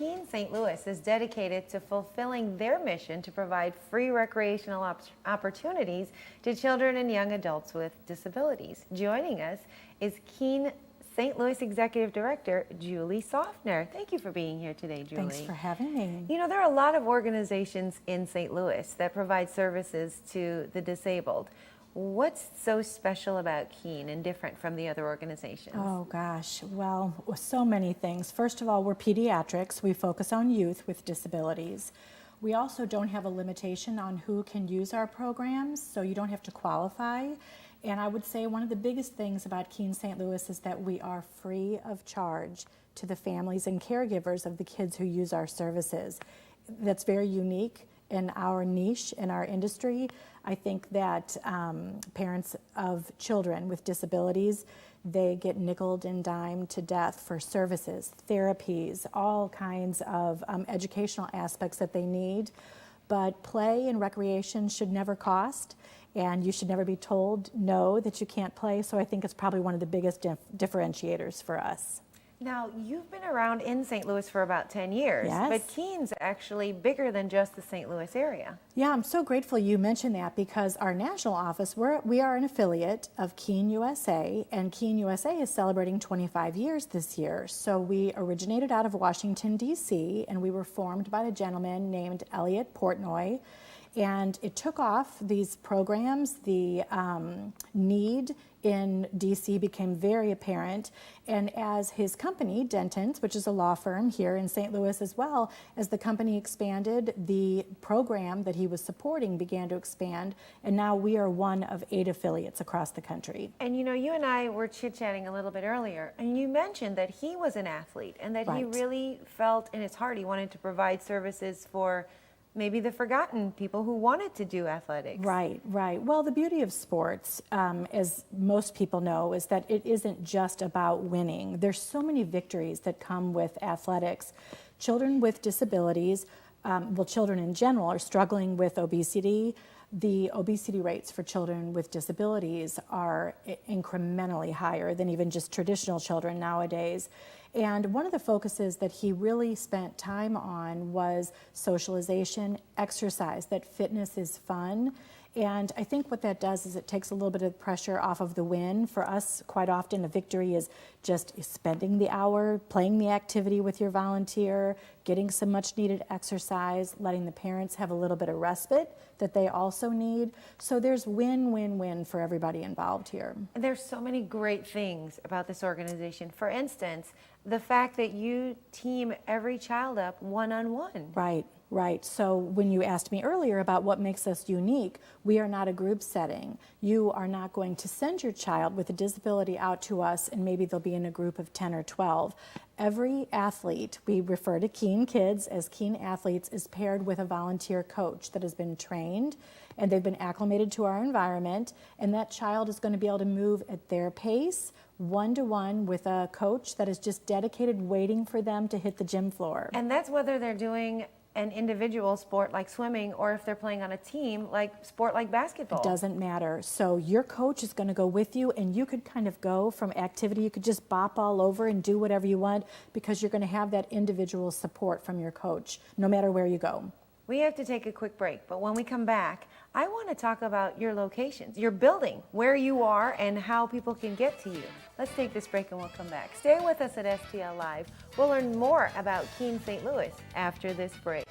Keene St. Louis is dedicated to fulfilling their mission to provide free recreational opportunities to children and young adults with disabilities. Joining us is Keene St. Louis Executive Director, Julie Softner. Thank you for being here today, Julie. Thanks for having me. You know, there are a lot of organizations in St. Louis that provide services to the disabled. What's so special about Keene and different from the other organizations? Oh gosh, well, so many things. First of all, we're pediatrics. We focus on youth with disabilities. We also don't have a limitation on who can use our programs, so you don't have to qualify. And I would say one of the biggest things about Keene St. Louis is that we are free of charge to the families and caregivers of the kids who use our services. That's very unique in our niche, in our industry. I think that parents of children with disabilities, they get nickeled and dimed to death for services, therapies, all kinds of educational aspects that they need. But play and recreation should never cost, and you should never be told no, that you can't play. So I think it's probably one of the biggest differentiators for us. Now, you've been around in St. Louis for about 10 years, Yes. but Keene's actually bigger than just the St. Louis area. Yeah, I'm so grateful you mentioned that, because our national office, we are an affiliate of Keene USA, and Keene USA is celebrating 25 years this year. So we originated out of Washington, D.C., and we were formed by a gentleman named Elliot Portnoy. And it took off, these programs. The need in DC became very apparent, and as his company, Dentons, which is a law firm here in St. Louis as well, as the company expanded, the program that he was supporting began to expand, and now we are one of 8 affiliates across the country. And you know, you and I were chit-chatting a little bit earlier, and you mentioned that he was an athlete and that he Right. really felt in his heart he wanted to provide services for maybe the forgotten people who wanted to do athletics. Right, right. Well, the beauty of sports, as most people know, is that it isn't just about winning. There's so many victories that come with athletics. Children with disabilities, well, children in general, are struggling with obesity. The obesity rates for children with disabilities are incrementally higher than even just traditional children nowadays. And one of the focuses that he really spent time on was socialization, exercise, that fitness is fun. And I think what that does is it takes a little bit of pressure off of the win. For us, quite often, a victory is just spending the hour, playing the activity with your volunteer, getting some much needed exercise, letting the parents have a little bit of respite that they also need. So there's win-win-win for everybody involved here. And there's so many great things about this organization. For instance, the fact that you team every child up one-on-one. Right, right. So when you asked me earlier about what makes us unique, we are not a group setting. You are not going to send your child with a disability out to us and maybe they'll be in a group of 10 or 12. Every athlete, we refer to Keene kids as Keene athletes, is paired with a volunteer coach that has been trained and they've been acclimated to our environment, and that child is going to be able to move at their pace, one-to-one with a coach that is just dedicated, waiting for them to hit the gym floor. And that's whether they're doing an individual sport like swimming or if they're playing on a team like sport like basketball. It doesn't matter. So your coach is going to go with you, and you could kind of go from activity, you could just bop all over and do whatever you want, because you're going to have that individual support from your coach no matter where you go. We have to take a quick break, but when we come back, I want to talk about your locations, your building, where you are, and how people can get to you. Let's take this break and we'll come back. Stay with us at STL Live. We'll learn more about Keene St. Louis after this break.